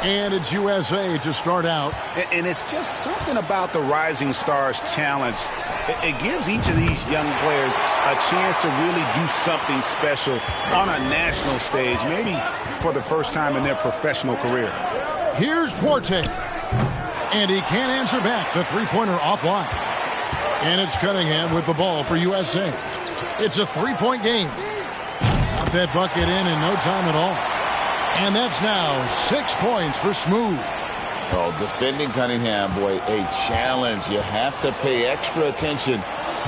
And it's USA to start out. And it's just something about the Rising Stars Challenge. It gives each of these young players a chance to really do something special on a national stage, maybe for the first time in their professional career. Here's Duarte. And he can't answer back. The three-pointer offline. And it's Cunningham with the ball for USA. It's a three-point game. Got that bucket in no time at all. And that's now 6 points for Smooth. Oh, defending Cunningham, boy, a challenge. You have to pay extra attention.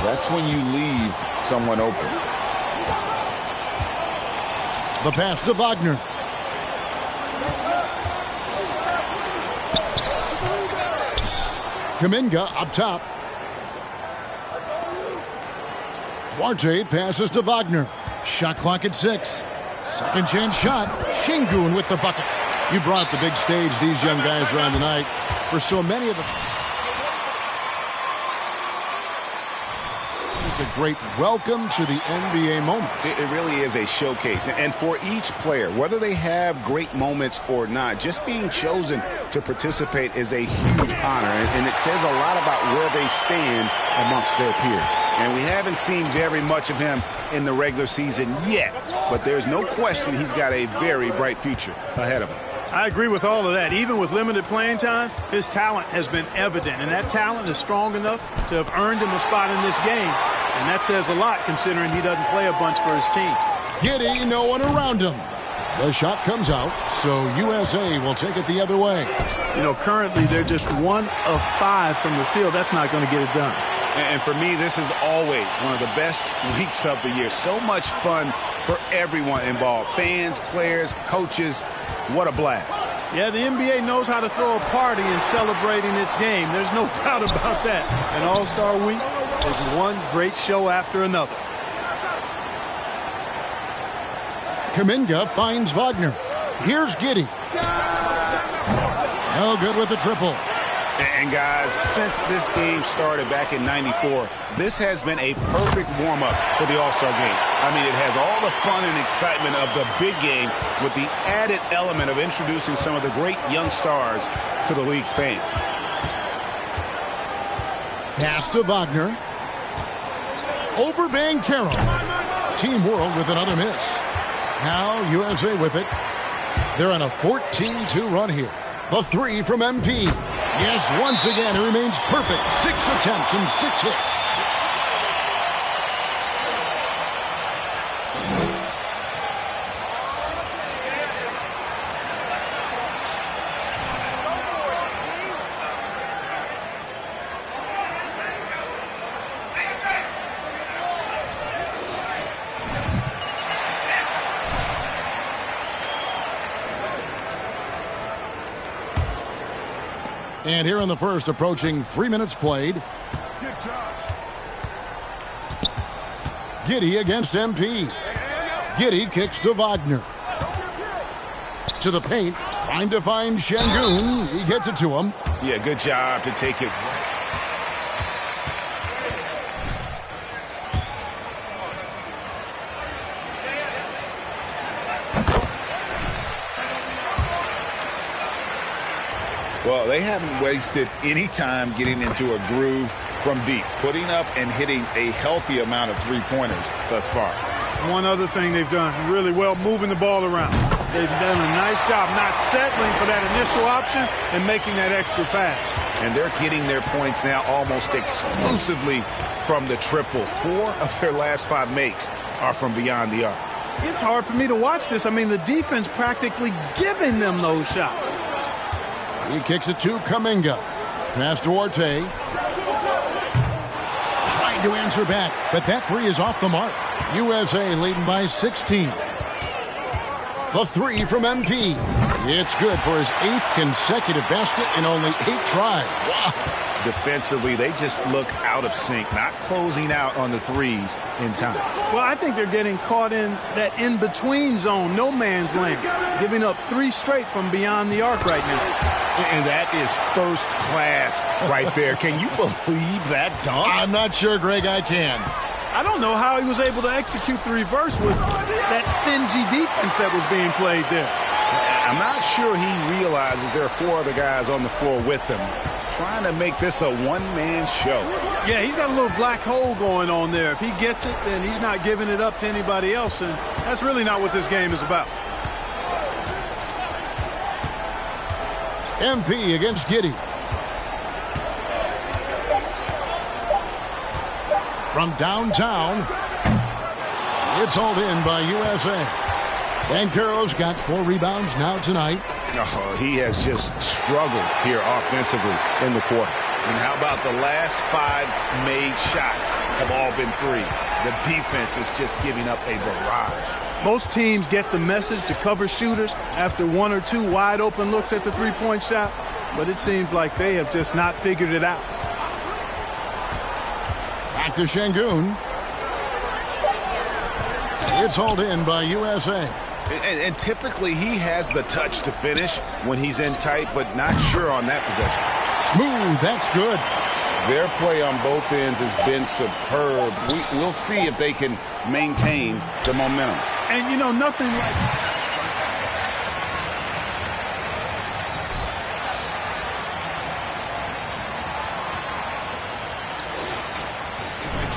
That's when you leave someone open. The pass to Wagner. Kuminga up top. Duarte passes to Wagner. Shot clock at 6. Second chance shot. Şengün with the bucket. You brought the big stage these young guys around tonight. For so many of them, it's a great welcome to the NBA moment. It really is a showcase. And for each player, whether they have great moments or not, just being chosen to participate is a huge honor. And it says a lot about where they stand amongst their peers. And we haven't seen very much of him in the regular season yet. But there's no question he's got a very bright future ahead of him. I agree with all of that. Even with limited playing time, his talent has been evident. And that talent is strong enough to have earned him a spot in this game. And that says a lot considering he doesn't play a bunch for his team. Giddey, no one around him. The shot comes out, so USA will take it the other way. You know, currently they're just 1 of 5 from the field. That's not going to get it done. And for me, this is always one of the best weeks of the year. So much fun for everyone involved. Fans, players, coaches. What a blast. Yeah, the NBA knows how to throw a party in celebrating its game. There's no doubt about that. And All-Star Week is one great show after another. Kuminga finds Wagner. Here's Giddey. No good with the triple. And guys, since this game started back in '94, this has been a perfect warm-up for the All-Star game. I mean, it has all the fun and excitement of the big game with the added element of introducing some of the great young stars to the league's fans. Pass to Wagner. Over Banchero. Team World with another miss. Now USA with it. They're on a 14-2 run here. The three from MP. Yes, once again, it remains perfect. 6 attempts and 6 hits. And here in the first, approaching 3 minutes played. Giddey against MP. Giddey kicks to Wagner. To the paint, trying to find Şengün. He gets it to him. Yeah, good job to take it. Well, they haven't wasted any time getting into a groove from deep, putting up and hitting a healthy amount of three-pointers thus far. One other thing they've done really well, moving the ball around. They've done a nice job not settling for that initial option and making that extra pass. And they're getting their points now almost exclusively from the triple. 4 of their last 5 makes are from beyond the arc. It's hard for me to watch this. I mean, the defense practically giving them those shots. He kicks it to Kuminga. Pass to Duarte. Trying to answer back, but that three is off the mark. USA leading by 16. The three from MP. It's good for his 8th consecutive basket in only 8 tries. Wow. Defensively, they just look out of sync, not closing out on the threes in time. Well, I think they're getting caught in that in-between zone, no man's land, giving up 3 straight from beyond the arc right now. And that is first class right there. Can you believe that dunk? I'm not sure, Greg, I can. I don't know how he was able to execute the reverse with that stingy defense that was being played there. I'm not sure he realizes there are 4 other guys on the floor with him, trying to make this a one-man show. Yeah, he's got a little black hole going on there. If he gets it, then he's not giving it up to anybody else, and that's really not what this game is about. MP against Giddey. From downtown, it's hauled in by USA. Banchero's got 4 rebounds now tonight. Oh, he has just struggled here offensively in the quarter. And how about the last 5 made shots have all been threes? The defense is just giving up a barrage. Most teams get the message to cover shooters after 1 or 2 wide open looks at the three-point shot, but it seems like they have just not figured it out. Back to Şengün. It's hauled in by USA. And typically he has the touch to finish when he's in tight, but not sure on that possession. Smooth, that's good. Their play on both ends has been superb. We'll see if they can maintain the momentum. And, you know, nothing like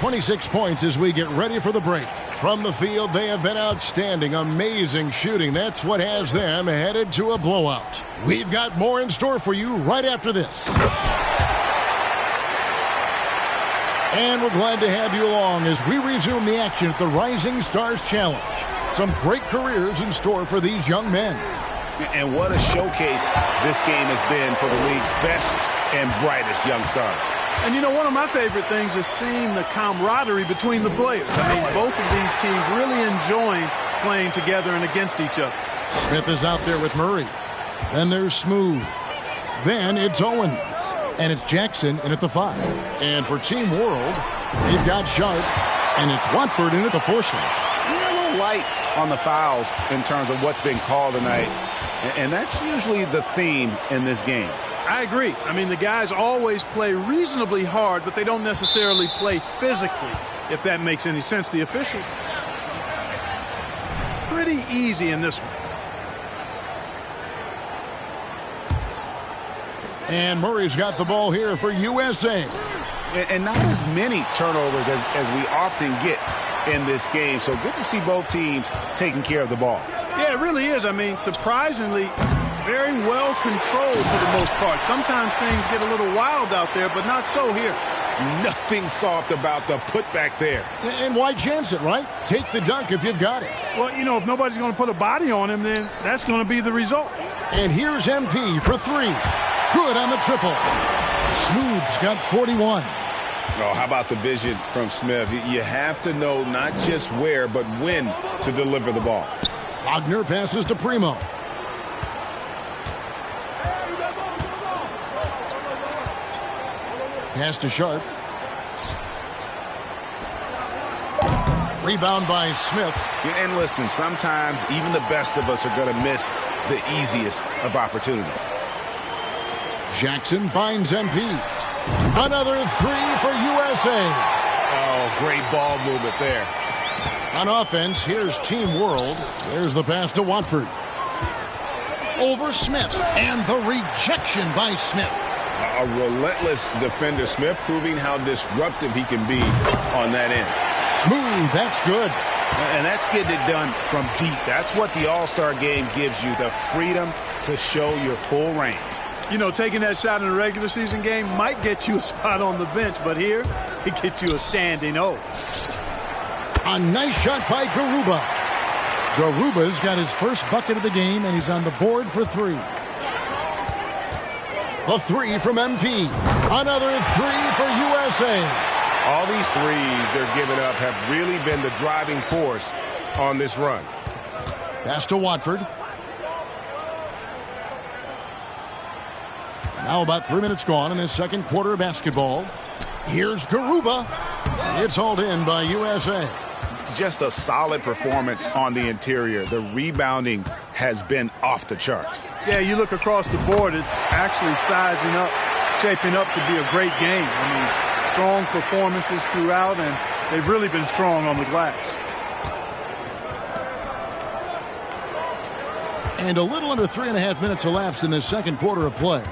26 points as we get ready for the break. From the field, they have been outstanding. Amazing shooting. That's what has them headed to a blowout. We've got more in store for you right after this. And we're glad to have you along as we resume the action at the Rising Stars Challenge. Some great careers in store for these young men. And what a showcase this game has been for the league's best and brightest young stars. And, you know, one of my favorite things is seeing the camaraderie between the players. I mean, both of these teams really enjoying playing together and against each other. Smith is out there with Murray. Then there's Smooth. Then it's Owens. And it's Jackson in at the 5. And for Team World, they've got Sharp. And it's Watford in at the 4 slot. You're a little light on the fouls in terms of what's been called tonight. And that's usually the theme in this game. I agree. I mean, the guys always play reasonably hard, but they don't necessarily play physically, if that makes any sense. The officials, pretty easy in this one. And Murray's got the ball here for USA. And not as many turnovers as we often get in this game. So good to see both teams taking care of the ball. Yeah, it really is. I mean, surprisingly, very well controlled for the most part. Sometimes things get a little wild out there, but not so here. Nothing soft about the putback there. And why chance it, right? Take the dunk if you've got it. Well, you know, if nobody's going to put a body on him, then that's going to be the result. And here's MP for 3. Good on the triple. Smooth's got 41. Oh, how about the vision from Smith? You have to know not just where, but when to deliver the ball. Wagner passes to Primo. Pass to Sharp. Rebound by Smith. And listen, sometimes even the best of us are going to miss the easiest of opportunities. Jackson finds MP. Another 3 for USA. Oh, great ball movement there. On offense, here's Team World. There's the pass to Watford. Over Smith. And the rejection by Smith. A relentless defender. Smith proving how disruptive he can be on that end. Smooth, that's good. And that's getting it done from deep. That's what the All-Star game gives you, the freedom to show your full range. You know, taking that shot in a regular season game might get you a spot on the bench, but here, it gets you a standing O. A nice shot by Garuba. Garuba's got his first bucket of the game, and he's on the board for 3. The 3 from MP. Another 3 for USA. All these threes they're giving up have really been the driving force on this run. Pass to Watford. Now about 3 minutes gone in this second quarter of basketball. Here's Garuba. It's hauled in by USA. Just a solid performance on the interior. The rebounding has been off the charts. Yeah, you look across the board, it's actually sizing up, shaping up to be a great game. I mean, strong performances throughout, and they've really been strong on the glass. And a little under 3.5 minutes elapsed in this second quarter of play.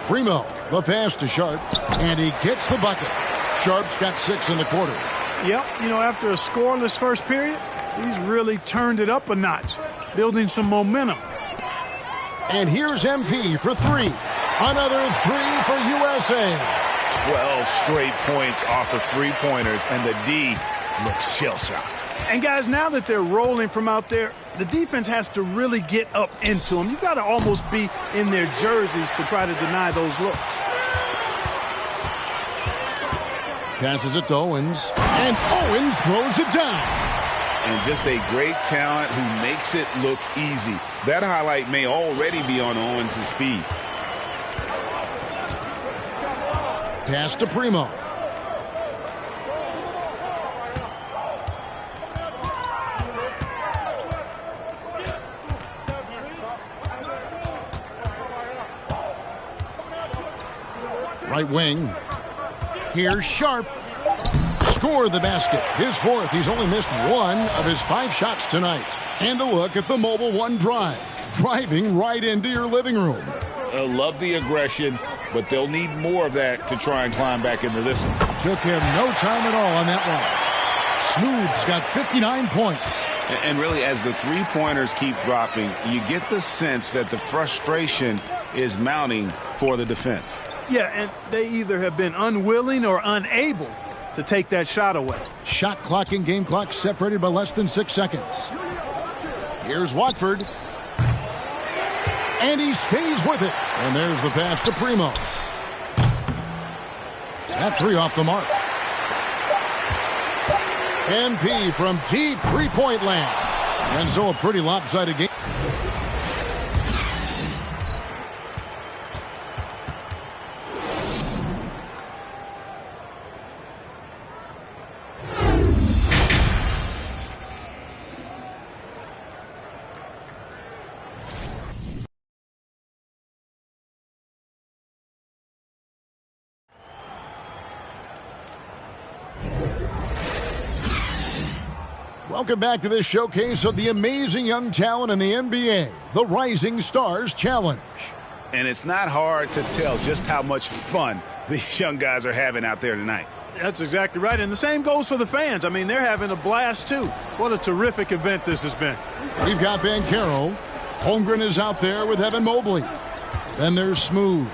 Primo, the pass to Sharp, and he gets the bucket. Sharp's got 6 in the quarter. Yep, after a scoreless first period, he's really turned it up a notch, building some momentum. And here's MP for 3. Another 3 for USA. 12 straight points off of three-pointers, and the D looks shell-shocked. And, guys, now that they're rolling from out there, the defense has to really get up into them. You've got to almost be in their jerseys to try to deny those looks. Passes it to Owens, and Owens throws it down. And just a great talent who makes it look easy. That highlight may already be on Owens' feed. Pass to Primo. Right wing. Here's Sharp. Score the basket. His 4th. He's only missed 1 of his 5 shots tonight. And a look at the Mobile One drive. Driving right into your living room. I love the aggression, but they'll need more of that to try and climb back into this one. Took him no time at all on that one. Smooth's got 59 points. And really, as the three-pointers keep dropping, you get the sense that the frustration is mounting for the defense. Yeah, and they either have been unwilling or unable to take that shot away. Shot clock and game clock separated by less than 6 seconds. Here's Watford. And he stays with it. And there's the pass to Primo. That 3 off the mark. MP from deep three-point land. And so a pretty lopsided game. Welcome back to this showcase of the amazing young talent in the NBA, the Rising Stars Challenge. And it's not hard to tell just how much fun these young guys are having out there tonight. That's exactly right, and the same goes for the fans. I mean, they're having a blast, too. What a terrific event this has been. We've got Banchero. Holmgren is out there with Evan Mobley. Then there's Smooth.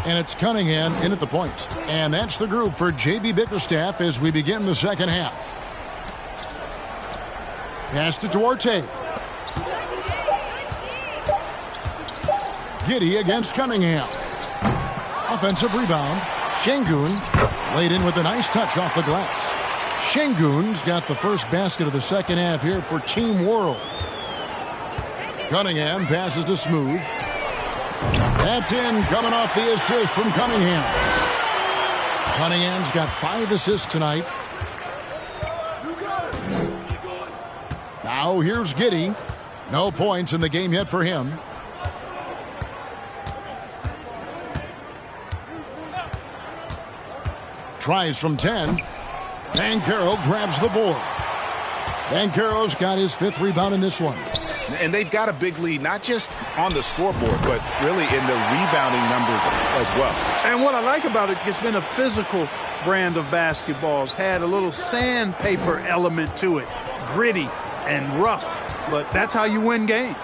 And it's Cunningham in at the point. And that's the group for J.B. Bickerstaff as we begin the second half. Pass to Duarte. Giddey against Cunningham. Offensive rebound. Şengün laid in with a nice touch off the glass. Şengün's got the first basket of the second half here for Team World. Cunningham passes to Smooth. That's in, coming off the assist from Cunningham. Cunningham's got 5 assists tonight. Now here's Giddey. No points in the game yet for him. Tries from 10. Banchero grabs the board. Banchero's got his 5th rebound in this one. And they've got a big lead, not just on the scoreboard, but really in the rebounding numbers as well. And what I like about it, it's been a physical brand of basketball. It's had a little sandpaper element to it. Gritty and rough, but that's how you win games.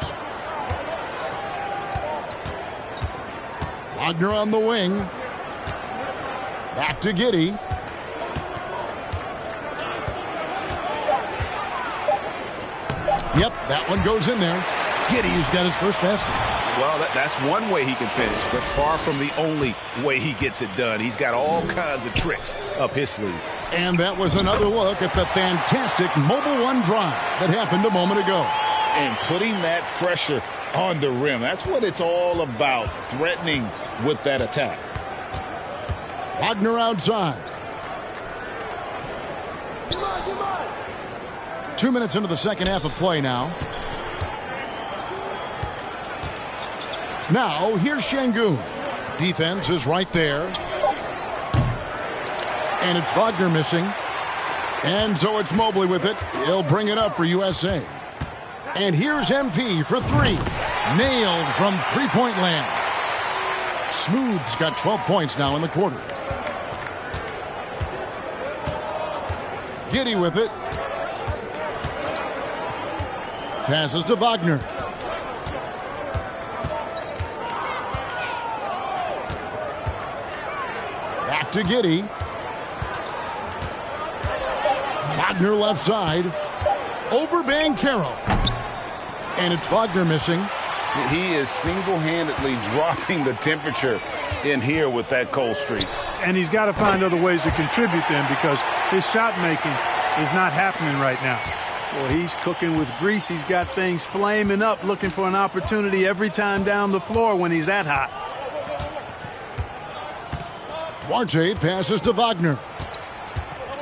Wagner on the wing. Back to Giddey. Yep, that one goes in there. Giddey's got his first basket. Well, that's one way he can finish, but far from the only way he gets it done. He's got all kinds of tricks up his sleeve. And that was another look at the fantastic Mobile One drive that happened a moment ago. And putting that pressure on the rim. That's what it's all about, threatening with that attack. Wagner outside. 2 minutes into the second half of play now. Now, here's Şengün. Defense is right there. And it's Wagner missing. And so it's Mobley with it. He'll bring it up for USA. And here's MP for three. Nailed from three-point land. Smooth's got 12 points now in the quarter. Giddey with it. Passes to Wagner. Back to Giddey. Wagner left side. Over Banchero. And it's Wagner missing. He is single-handedly dropping the temperature in here with that cold streak. And he's got to find other ways to contribute then, because his shot making is not happening right now. Well, he's cooking with grease. He's got things flaming up, looking for an opportunity every time down the floor when he's that hot. Duarte passes to Wagner.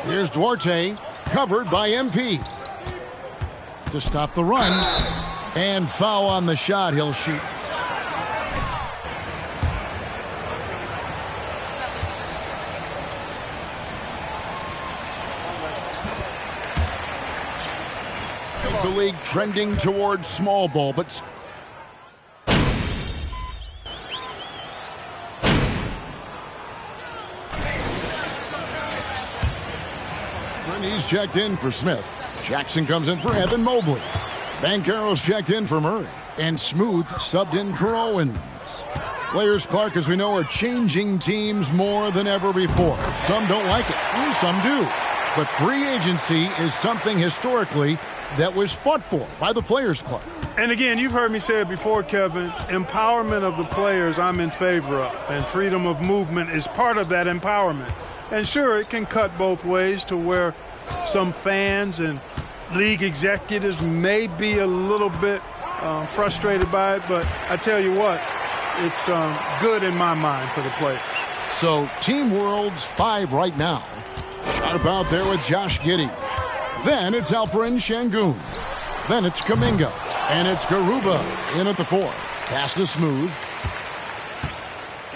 Here's Duarte, covered by MP. To stop the run, and foul on the shot. He'll shoot. The league trending towards small ball, but he's checked in for Smith. Jackson comes in for Evan Mobley. Banchero's checked in for Murray. And Smooth subbed in for Owens. Players, Clark, as we know, are changing teams more than ever before. Some don't like it, and some do. But free agency is something historically that was fought for by the Players Club. And again, you've heard me say it before, Kevin, empowerment of the players I'm in favor of, and freedom of movement is part of that empowerment. And sure, it can cut both ways to where some fans and league executives may be a little bit frustrated by it, but I tell you what, it's good in my mind for the players. So Team World's 5 right now. Sharp out there with Josh Giddey. Then it's Alperen Şengün. Then it's Kuminga. And it's Garuba in at the 4. Pass to Smooth.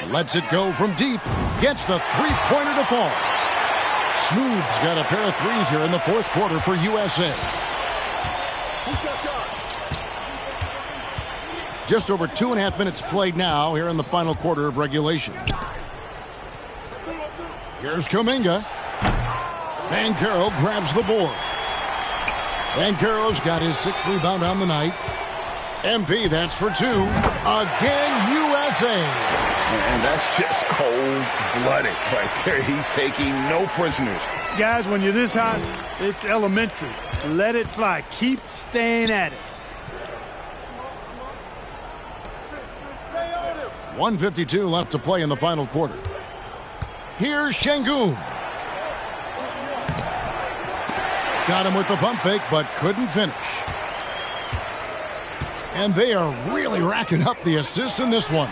Lets it go from deep. Gets the three-pointer to fall. Smooth's got a pair of threes here in the fourth quarter for USA. Just over 2.5 minutes played now here in the final quarter of regulation. Here's Kuminga. Banchero grabs the board. Banchero's got his 6th rebound on the night. MP, that's for 2. Again, USA. And that's just cold-blooded right there. He's taking no prisoners. Guys, when you're this hot, it's elementary. Let it fly. Keep staying at it. 1:52 left to play in the final quarter. Here's Şengün. Got him with the pump fake, but couldn't finish. And they are really racking up the assists in this one.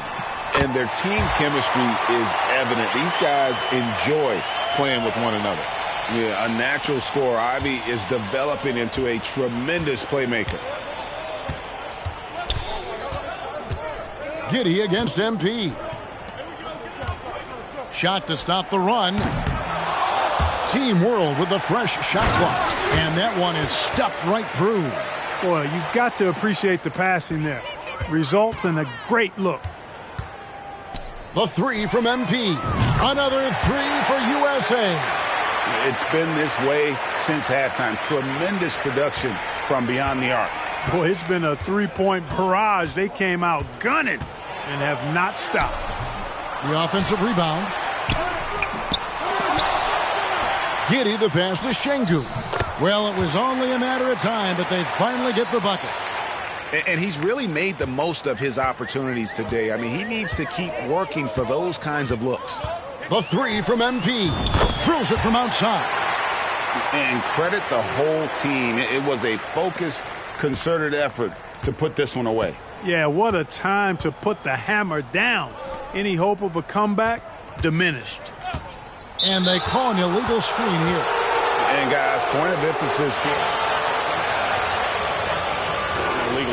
And their team chemistry is evident. These guys enjoy playing with one another. Yeah, a natural scorer. Ivy is developing into a tremendous playmaker. Giddey against MP. Shot to stop the run. Team World with a fresh shot clock. And that one is stuffed right through. Boy, you've got to appreciate the passing there. Results in a great look. The 3 from MP. Another 3 for USA. It's been this way since halftime. Tremendous production from beyond the arc. Boy, it's been a three-point barrage. They came out gunning and have not stopped. The offensive rebound. Giddey the pass to Şengün. Well, it was only a matter of time, but they finally get the bucket. And he's really made the most of his opportunities today. I mean, he needs to keep working for those kinds of looks. The 3 from MP. Drills it from outside. And credit the whole team. It was a focused, concerted effort to put this one away. Yeah, what a time to put the hammer down. Any hope of a comeback? Diminished. And they call an illegal screen here. And, guys, point of emphasis here.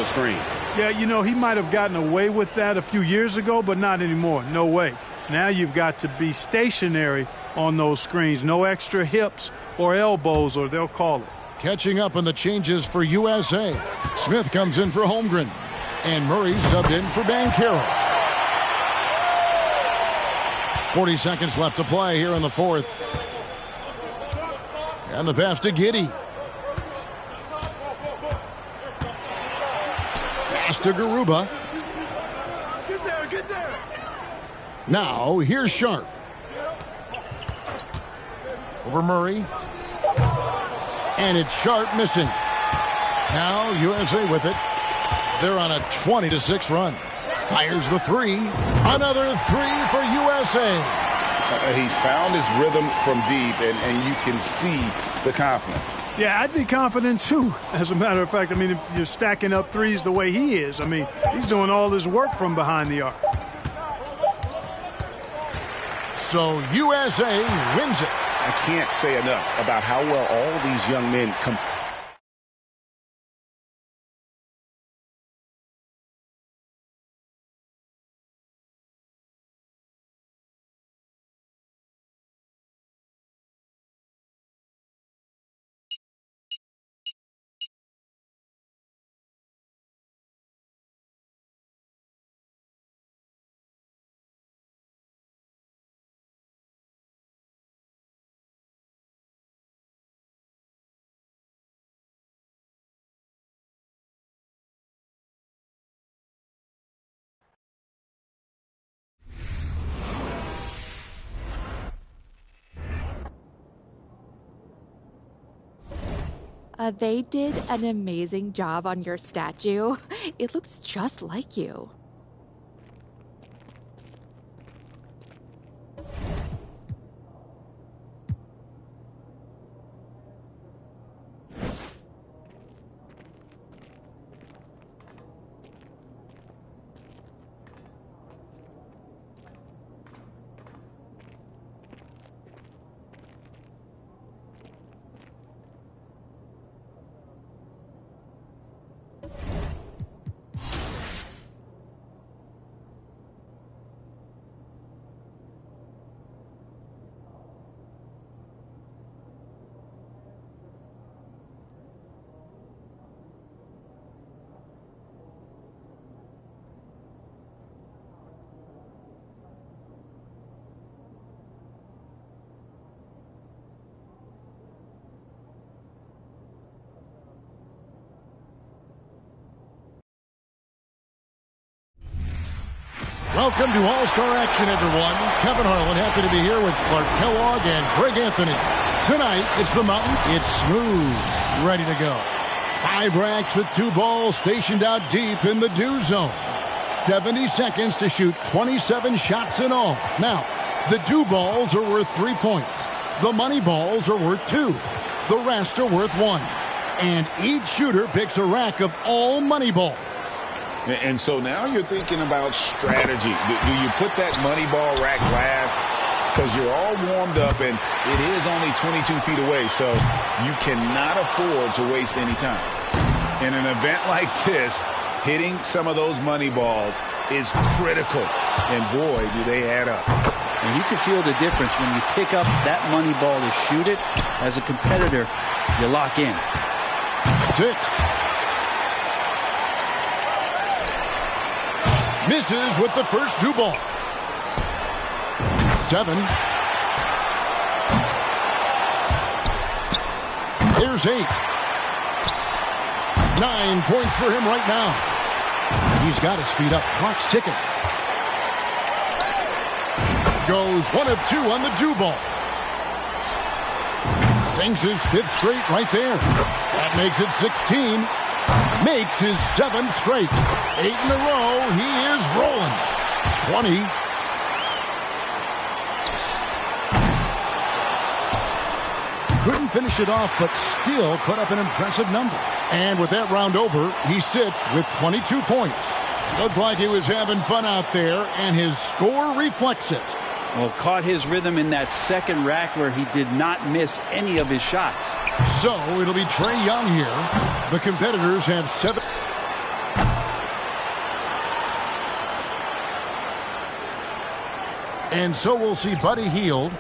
Screens. Yeah, you know, he might have gotten away with that a few years ago, but not anymore. No way. Now you've got to be stationary on those screens. No extra hips or elbows, or they'll call it. Catching up on the changes for USA. Smith comes in for Holmgren. And Murray subbed in for Banchero. 40 seconds left to play here in the fourth. And the pass to Giddey. Pass to Garuba. Get there. Now, here's Sharp. Over Murray. And it's Sharp missing. Now, USA with it. They're on a 20-6 run. Fires the three. Another three for USA. He's found his rhythm from deep, and you can see the confidence. Yeah, I'd be confident, too. As a matter of fact, I mean, if you're stacking up threes the way he is, I mean, he's doing all his work from behind the arc. So USA wins it. I can't say enough about how well all these young men compete. They did an amazing job on your statue. It looks just like you. Welcome to All-Star action, everyone. Kevin Harlan, happy to be here with Clark Kellogg and Greg Anthony. Tonight, it's the Mountain. It's smooth, ready to go. 5 racks with 2 balls stationed out deep in the dew zone. 70 seconds to shoot 27 shots in all. Now, the dew balls are worth 3 points. The money balls are worth 2. The rest are worth 1. And each shooter picks a rack of all money balls. And so now you're thinking about strategy. Do you put that money ball rack last? Because you're all warmed up, and it is only 22 feet away, so you cannot afford to waste any time. In an event like this, hitting some of those money balls is critical. And boy, do they add up. And you can feel the difference when you pick up that money ball to shoot it. As a competitor, you lock in. 6. Misses with the first 2 ball. 7. There's 8. 9 points for him right now. He's got to speed up. Clock's ticking. Goes 1 of 2 on the dew ball. Sinks his 5th straight right there. That makes it 16. Makes his 7th straight. 8 in a row. He is rolling. 20. Couldn't finish it off, but still put up an impressive number. And with that round over, he sits with 22 points. Looked like he was having fun out there, and his score reflects it. Well, caught his rhythm in that second rack where he did not miss any of his shots. So it'll be Trae Young here. The competitors have 7. And so we'll see Buddy Hield.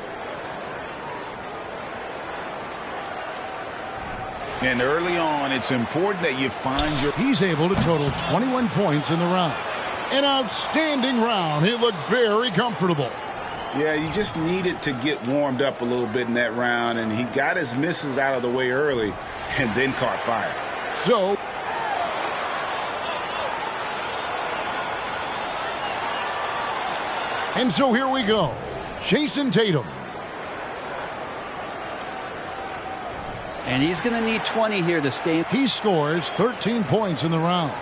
And early on, it's important that you find your... He's able to total 21 points in the round. An outstanding round. He looked very comfortable. Yeah, you just needed to get warmed up a little bit in that round, and he got his misses out of the way early and then caught fire. So here we go. Jason Tatum. And he's going to need 20 here to stay. He scores 13 points in the round.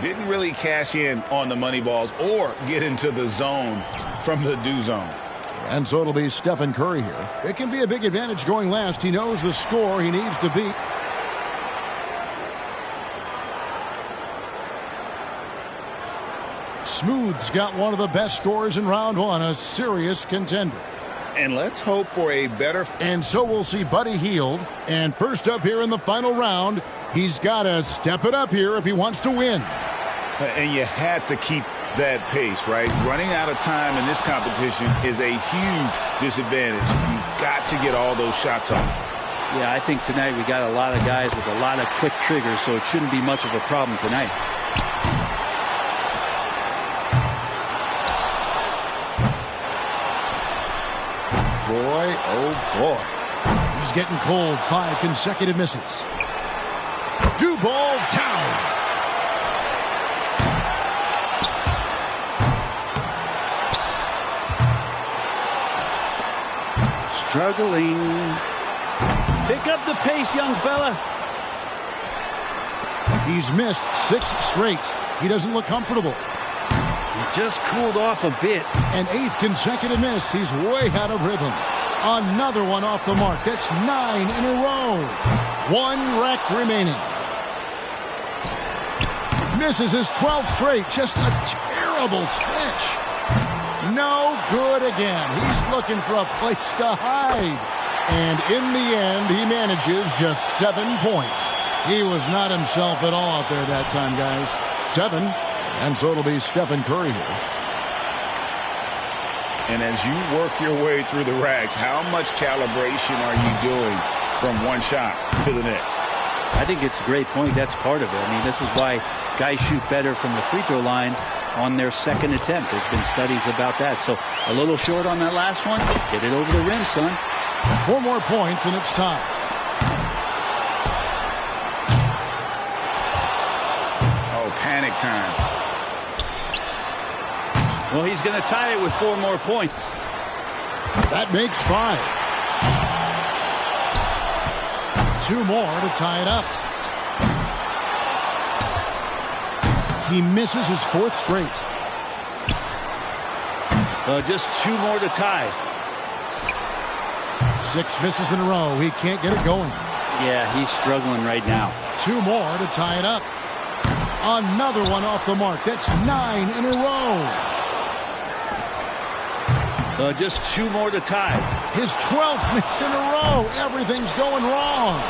Didn't really cash in on the money balls or get into the zone from the do zone. And so it'll be Stephen Curry here. It can be a big advantage going last. He knows the score he needs to beat. Smooth's got one of the best scores in round one, a serious contender. And let's hope for a better... And so we'll see Buddy Hield. And first up here in the final round, he's got to step it up here if he wants to win. And you had to keep that pace, right? Running out of time in this competition is a huge disadvantage. You've got to get all those shots on. Yeah, I think tonight we got a lot of guys with a lot of quick triggers, so it shouldn't be much of a problem tonight. Boy, oh boy. He's getting cold. 5 consecutive misses. Do ball down. Struggling. Pick up the pace, young fella. He's missed 6 straight. He doesn't look comfortable. He just cooled off a bit. An 8th consecutive miss. He's way out of rhythm. Another one off the mark. That's 9 in a row. 1 rack remaining. Misses his 12th straight. Just a terrible stretch. No good again. He's looking for a place to hide. And in the end, he manages just 7 points. He was not himself at all out there that time, guys. 7. And so it'll be Stephen Curry here. And as you work your way through the racks, how much calibration are you doing from one shot to the next? I think it's a great point. That's part of it. I mean, this is why guys shoot better from the free throw line on their second attempt. There's been studies about that. So a little short on that last one. Get it over the rim, son. 4 more points, and it's time. Oh, panic time. Well, he's going to tie it with 4 more points. That makes 5. 2 more to tie it up. He misses his 4th straight. Just 2 more to tie. 6 misses in a row. He can't get it going. Yeah, he's struggling right now. 2 more to tie it up. Another one off the mark. That's 9 in a row. Just 2 more to tie. His 12th miss in a row. Everything's going wrong.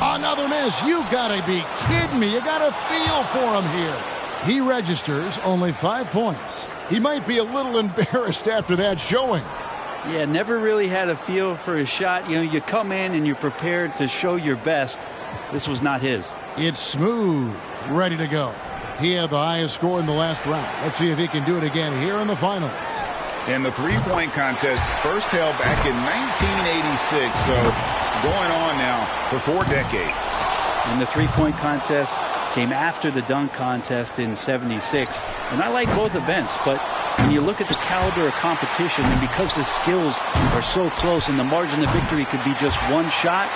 Another miss. You gotta be kidding me. You gotta feel for him here. He registers only 5 points. He might be a little embarrassed after that showing. Yeah, never really had a feel for his shot. You know, you come in and you're prepared to show your best. This was not his. It's Smooth, ready to go. He had the highest score in the last round. Let's see if he can do it again here in the finals. In the three-point contest, first held back in 1986, so going on now for 4 decades. And the three-point contest came after the dunk contest in 76. And I like both events, but when you look at the caliber of competition, and because the skills are so close and the margin of victory could be just 1 shot,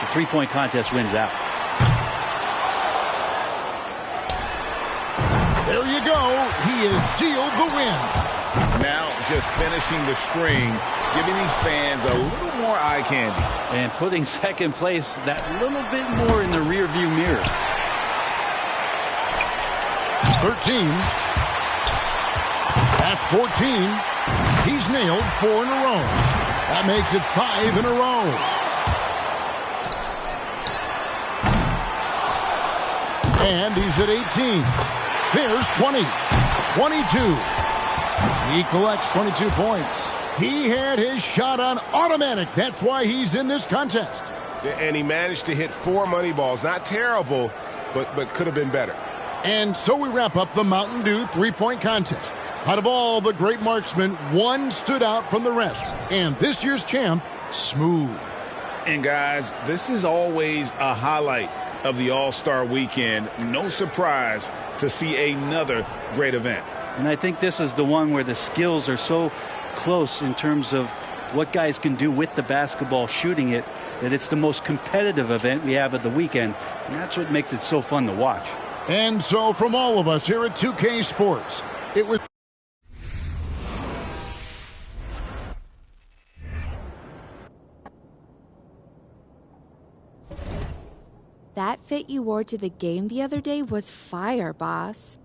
the three-point contest wins out. There you go. He has sealed the win. Now just finishing the string, giving these fans a little more eye candy. And putting second place that little bit more in the rearview mirror. 13. That's 14. He's nailed 4 in a row. That makes it 5 in a row. And he's at 18. There's 20. 22. He collects 22 points. He had his shot on automatic. That's why he's in this contest. And he managed to hit 4 money balls. Not terrible, but could have been better. And so we wrap up the Mountain Dew three-point contest. Out of all the great marksmen, one stood out from the rest. And this year's champ, Smooth. And guys, this is always a highlight of the All-Star Weekend. No surprise to see another great event. And I think this is the one where the skills are so close in terms of what guys can do with the basketball shooting it, that it's the most competitive event we have of the weekend. And that's what makes it so fun to watch. And so from all of us here at 2K Sports, it was... That fit you wore to the game the other day was fire, boss.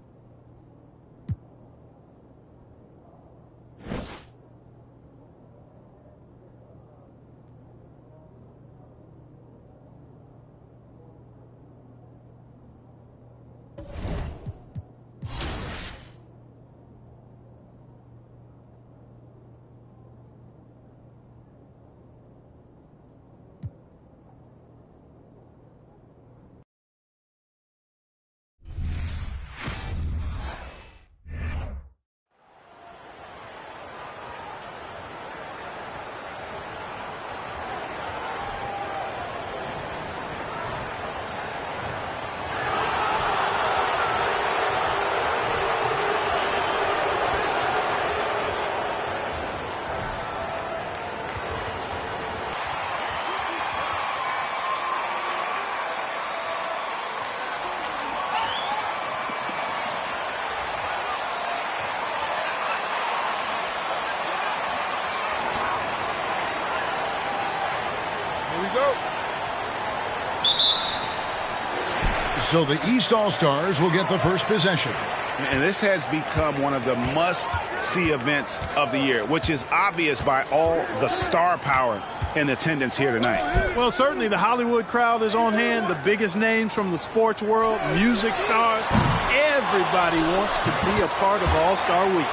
So the East All-Stars will get the first possession. And this has become one of the must-see events of the year, which is obvious by all the star power in attendance here tonight. Well, certainly the Hollywood crowd is on hand, the biggest names from the sports world, music stars. Everybody wants to be a part of All-Star Weekend.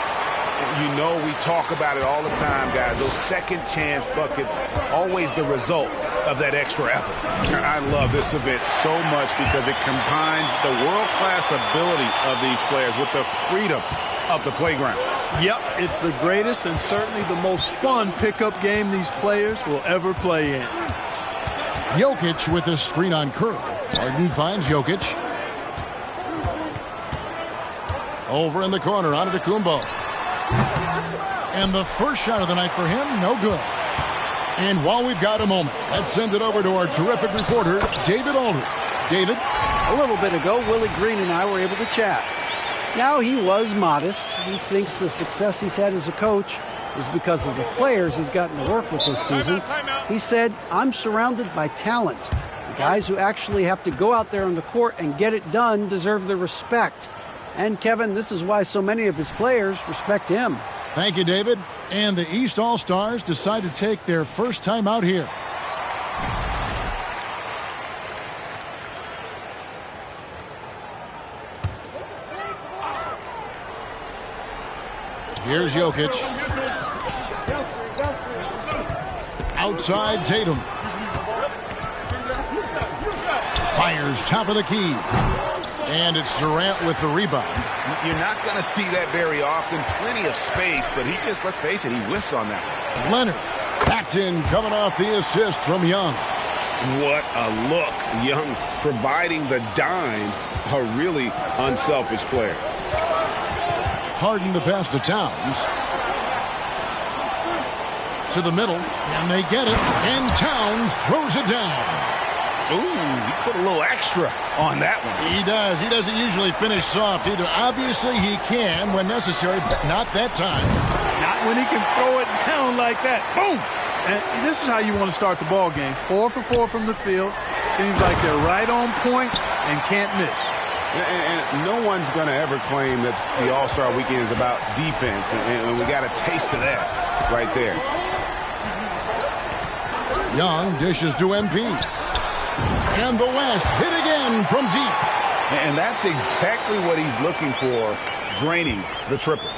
You know, we talk about it all the time, guys. Those second chance buckets, always the result of that extra effort. I love this event so much because it combines the world-class ability of these players with the freedom of the playground. Yep, it's the greatest and certainly the most fun pickup game these players will ever play in. Jokic with a screen on Curry. Harden finds Jokic. Over in the corner, Antetokounmpo. And the first shot of the night for him, no good. And while we've got a moment, let's send it over to our terrific reporter, David Aldridge. David? A little bit ago, Willie Green and I were able to chat. Now, he was modest. He thinks the success he's had as a coach is because of the players he's gotten to work with this season. He said, I'm surrounded by talent. The guys who actually have to go out there on the court and get it done deserve the respect. And, Kevin, this is why so many of his players respect him. Thank you, David. And the East All-Stars decide to take their first time out here. Here's Jokic. Outside Tatum. Fires top of the key. And it's Durant with the rebound. You're not going to see that very often. Plenty of space, but he just, let's face it, he whiffs on that. Leonard. Paxton coming off the assist from Young. What a look. Young providing the dime. A really unselfish player. Harden the pass to Towns. To the middle. And they get it. And Towns throws it down. Ooh, he put a little extra on that one. He does. He doesn't usually finish soft either. Obviously, he can when necessary, but not that time. Not when he can throw it down like that. Boom! And this is how you want to start the ball game. 4 for 4 from the field. Seems like they're right on point and can't miss. And no one's going to ever claim that the All-Star Weekend is about defense, and we got a taste of that right there. Young dishes to MP. And the West hit again from deep. And that's exactly what he's looking for, draining the triple.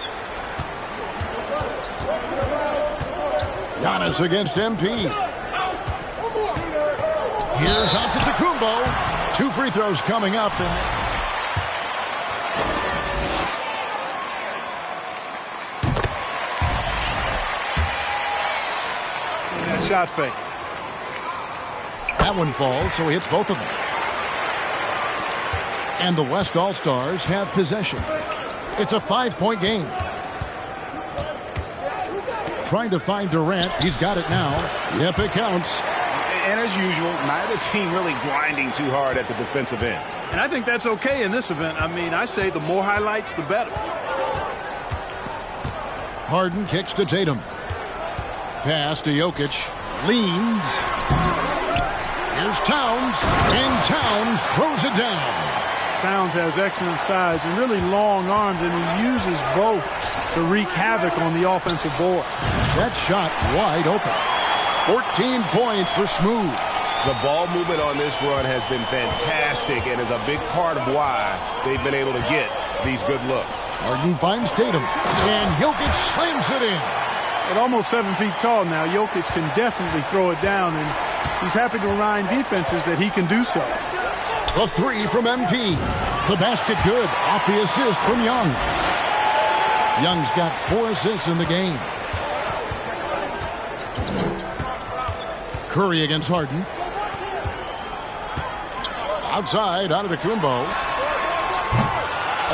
Giannis against MP. Here's Antetokounmpo. 2 free throws coming up. Shot fake. That one falls, so he hits both of them. And the West All-Stars have possession. It's a 5-point game. Trying to find Durant. He's got it now. Yep, it counts. And as usual, neither team really grinding too hard at the defensive end. And I think that's okay in this event. I mean, I say the more highlights, the better. Harden kicks to Tatum. Pass to Jokic. Leans. Here's Towns. And Towns throws it down. Towns has excellent size and really long arms, and he uses both to wreak havoc on the offensive board. That shot wide open. 14 points for Smooth. The ball movement on this run has been fantastic and is a big part of why they've been able to get these good looks. Harden finds Tatum, and Jokic slams it in. At almost 7 feet tall now, Jokic can definitely throw it down, and he's happy to remind defenses that he can do so. The 3 from MP. The basket good off the assist from Young. Young's got 4 assists in the game. Curry against Harden. Outside, Antetokounmpo.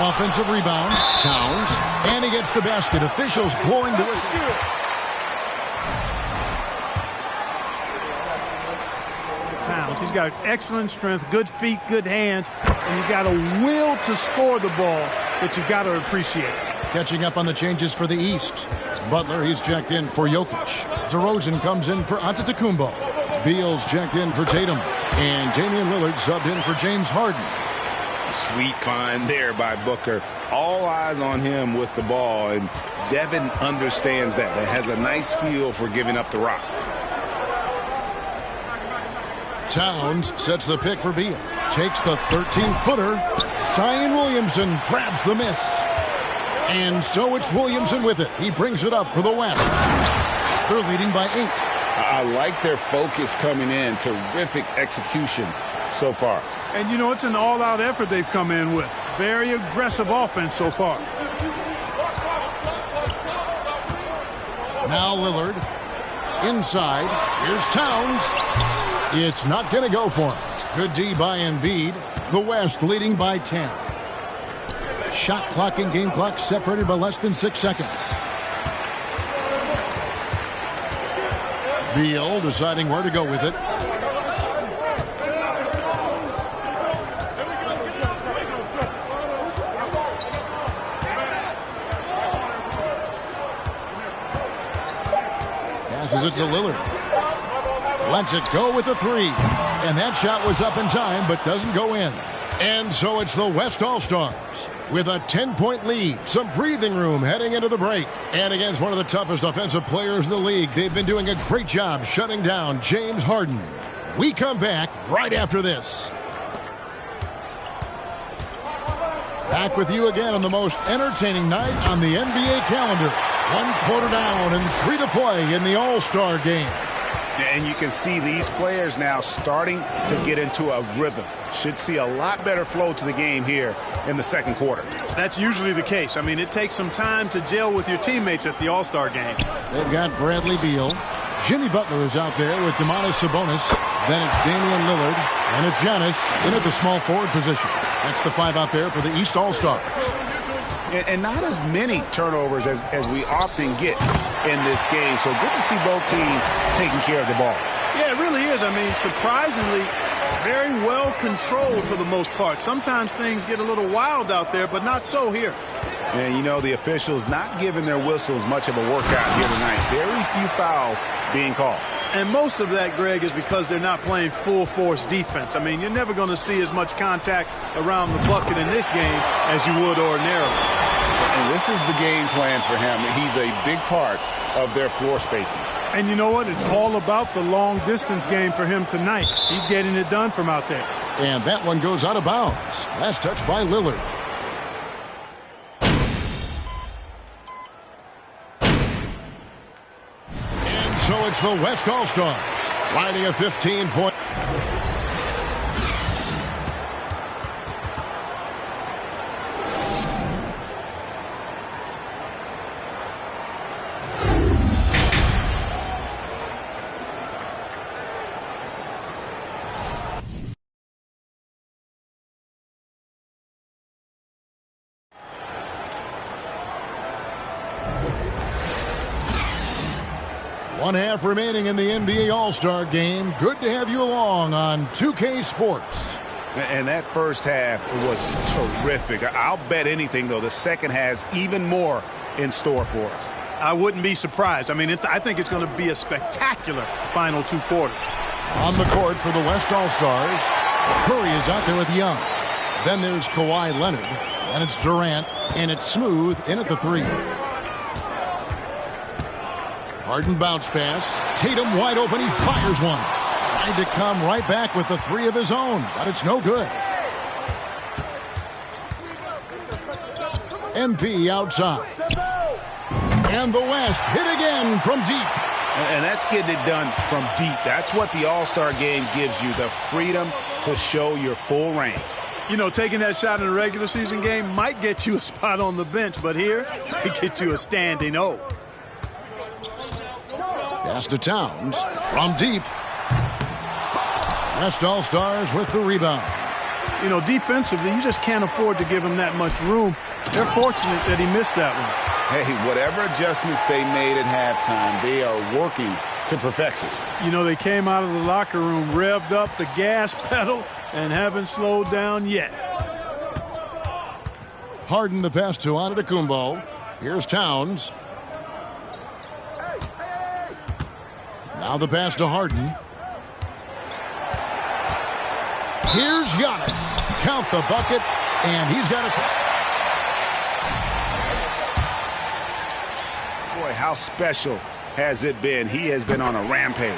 Offensive rebound. Towns. And he gets the basket. Officials blowing the whistle. Towns, he's got excellent strength, good feet, good hands, and he's got a will to score the ball that you've got to appreciate. Catching up on the changes for the East. Butler, he's checked in for Jokic. DeRozan comes in for Antetokounmpo. Beal's checked in for Tatum. And Damian Lillard subbed in for James Harden. Sweet find there by Booker. All eyes on him with the ball, and Devin understands that. That has a nice feel for giving up the rock. Towns sets the pick for Beal. Takes the 13-footer. Zion Williamson grabs the miss. And so it's Williamson with it. He brings it up for the West. They're leading by 8. I like their focus coming in. Terrific execution so far. And, you know, it's an all-out effort they've come in with. Very aggressive offense so far. Now Lillard. Inside. Here's Towns. It's not going to go for him. Good D by Embiid. The West leading by 10. Shot clock and game clock separated by less than 6 seconds. Beal deciding where to go with it. Passes it to Lillard. Lets it go with the 3. And that shot was up in time, but doesn't go in. And so it's the West All-Stars with a 10-point lead. Some breathing room heading into the break. And against one of the toughest offensive players in the league, they've been doing a great job shutting down James Harden. We come back right after this. Back with you again on the most entertaining night on the NBA calendar. 1 quarter down and 3 to play in the All-Star game. And you can see these players now starting to get into a rhythm. Should see a lot better flow to the game here in the second quarter. That's usually the case. I mean, it takes some time to gel with your teammates at the All-Star game. They've got Bradley Beal. Jimmy Butler is out there with Domantas Sabonis. Then it's Damian Lillard. And it's Giannis in at the small forward position. That's the 5 out there for the East All-Stars. And not as many turnovers as we often get in this game. So good to see both teams taking care of the ball. Yeah, it really is. I mean, surprisingly, very well controlled for the most part. Sometimes things get a little wild out there, but not so here. And, you know, the officials not giving their whistles much of a workout here tonight. Very few fouls being called. And most of that, Greg, is because they're not playing full-force defense. I mean, you're never going to see as much contact around the bucket in this game as you would ordinarily. And this is the game plan for him. He's a big part of their floor spacing. And you know what? It's all about the long-distance game for him tonight. He's getting it done from out there. And that one goes out of bounds. Last touch by Lillard. So it's the West All-Stars riding a 15-point. One half remaining in the NBA All-Star game. Good to have you along on 2K Sports. And that first half was terrific. I'll bet anything, though, the second has even more in store for us. I wouldn't be surprised. I mean, I think it's going to be a spectacular final 2 quarters. On the court for the West All-Stars, Curry is out there with Young. Then there's Kawhi Leonard. And it's Durant. And it's Smooth in at the 3. Harden bounce pass. Tatum wide open. He fires one. Tried to come right back with the 3 of his own, but it's no good. MP outside. And the West hit again from deep. And that's getting it done from deep. That's what the All-Star game gives you, the freedom to show your full range. You know, taking that shot in a regular season game might get you a spot on the bench, but here, it gets you a standing O. Pass to Towns from deep. West All-Stars with the rebound. You know, defensively, you just can't afford to give him that much room. They're fortunate that he missed that one. Hey, whatever adjustments they made at halftime, they are working to perfection. You know, they came out of the locker room, revved up the gas pedal, and haven't slowed down yet. Harden the pass to Antetokounmpo. Here's Towns. Now the pass to Harden. Here's Giannis. Count the bucket, and he's got it. Boy, how special has it been? He has been on a rampage.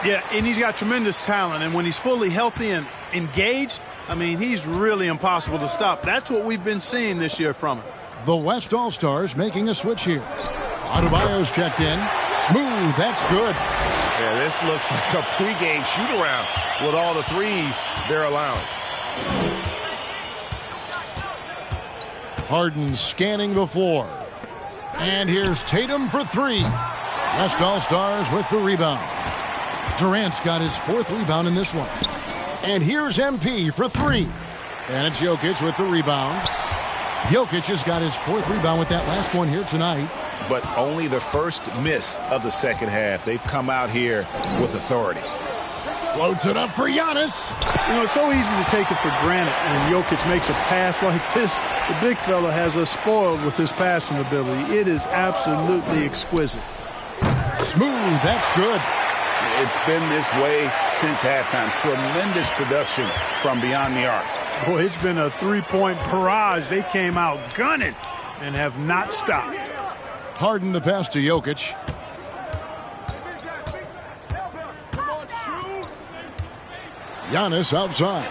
Yeah, and he's got tremendous talent, and when he's fully healthy and engaged, I mean, he's really impossible to stop. That's what we've been seeing this year from him. The West All-Stars making a switch here. Adebayo's checked in. Smooth, that's good. Yeah, this looks like a pregame shoot-around with all the threes they're allowing. Harden scanning the floor. And here's Tatum for 3. West All-Stars with the rebound. Durant's got his 4th rebound in this one. And here's MP for 3. And it's Jokic with the rebound. Jokic has got his 4th rebound with that last one here tonight. But only the first miss of the second half. They've come out here with authority. Floats it up for Giannis. You know, it's so easy to take it for granted when Jokic makes a pass like this. The big fella has us spoiled with his passing ability. It is absolutely exquisite. Smooth, that's good. It's been this way since halftime. Tremendous production from beyond the arc. Boy, it's been a 3-point barrage. They came out gunning and have not stopped. Harden the pass to Jokic. Giannis outside.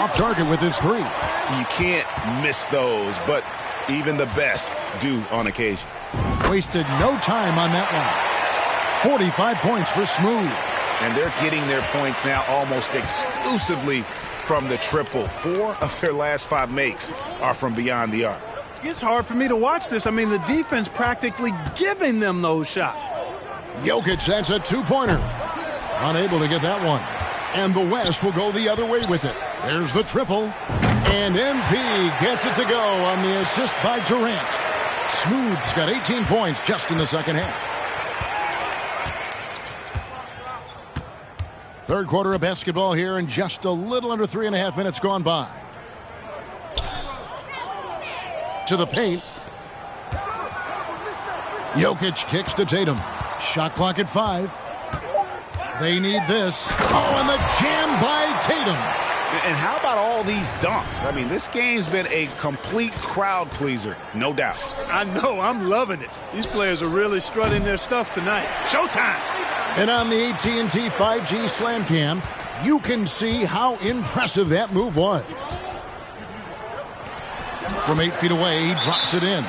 Off target with his 3. You can't miss those, but even the best do on occasion. Wasted no time on that one. 45 points for Smooth. And they're getting their points now almost exclusively from the triple. 4 of their last 5 makes are from beyond the arc. It's hard for me to watch this. I mean, the defense practically giving them those shots. Jokic, that's a 2-pointer. Unable to get that one. And the West will go the other way with it. There's the triple. And MP gets it to go on the assist by Durant. Smooth's got 18 points just in the second half. Third quarter of basketball here, and just a little under 3.5 minutes gone by. To the paint. Jokic kicks to Tatum. Shot clock at 5. They need this. Oh, and the jam by Tatum. And how about all these dunks? I mean, this game's been a complete crowd pleaser, no doubt. I know, I'm loving it. These players are really strutting their stuff tonight. Showtime. And on the AT&T 5G Slam Cam, you can see how impressive that move was. From 8 feet away, he drops it in.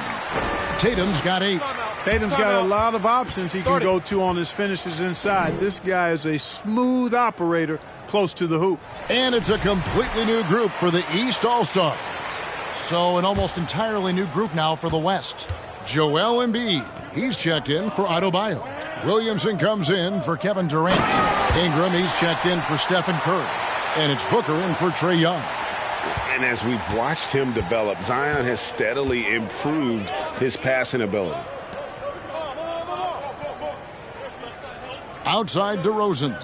Tatum's got 8. Tatum's got a lot of options he can go to on his finishes inside. This guy is a smooth operator close to the hoop. And it's a completely new group for the East All-Stars. So an almost entirely new group now for the West. Joel Embiid, he's checked in for Adebayo. Williamson comes in for Kevin Durant. Ingram, he's checked in for Stephen Curry. And it's Booker in for Trae Young. And as we've watched him develop, Zion has steadily improved his passing ability. Outside DeRozan.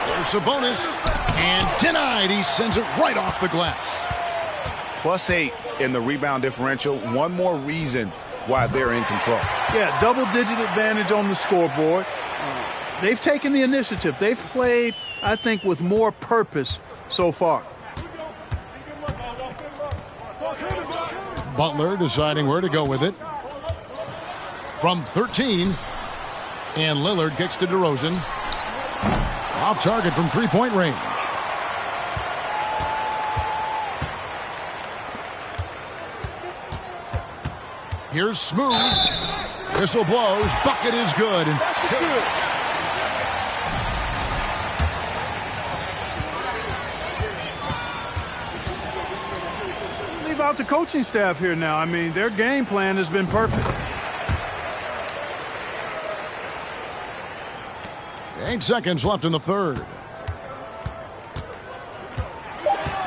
There's Sabonis. And denied. He sends it right off the glass. +8 in the rebound differential. One more reason why they're in control. Yeah, double-digit advantage on the scoreboard. They've taken the initiative. They've played, I think, with more purpose so far. Butler deciding where to go with it. From 13. And Lillard kicks to DeRozan. Off target from three-point range. Here's Smooth. Whistle blows. Bucket is good. And leave out the coaching staff here now. I mean, their game plan has been perfect. 8 seconds left in the third.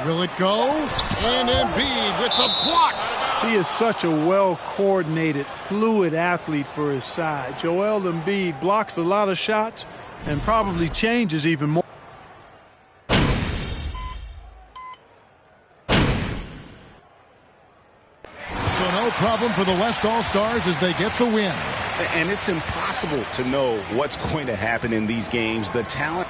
Will it go? And Embiid with the block. He is such a well-coordinated, fluid athlete for his side. Joel Embiid blocks a lot of shots and probably changes even more. So no problem for the West All-Stars as they get the win. And it's impossible to know what's going to happen in these games. The talent.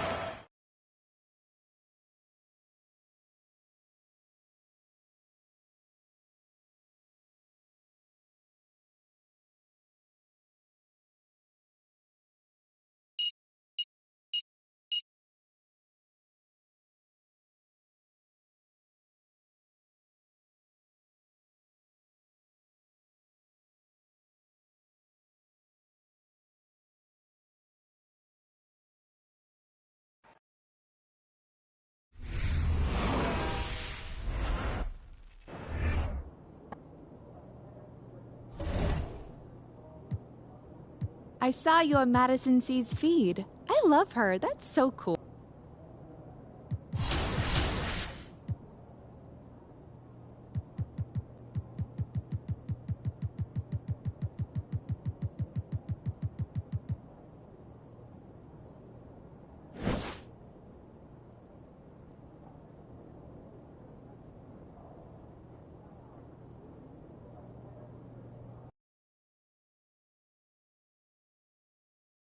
I saw you on Madison C's feed. I love her. That's so cool.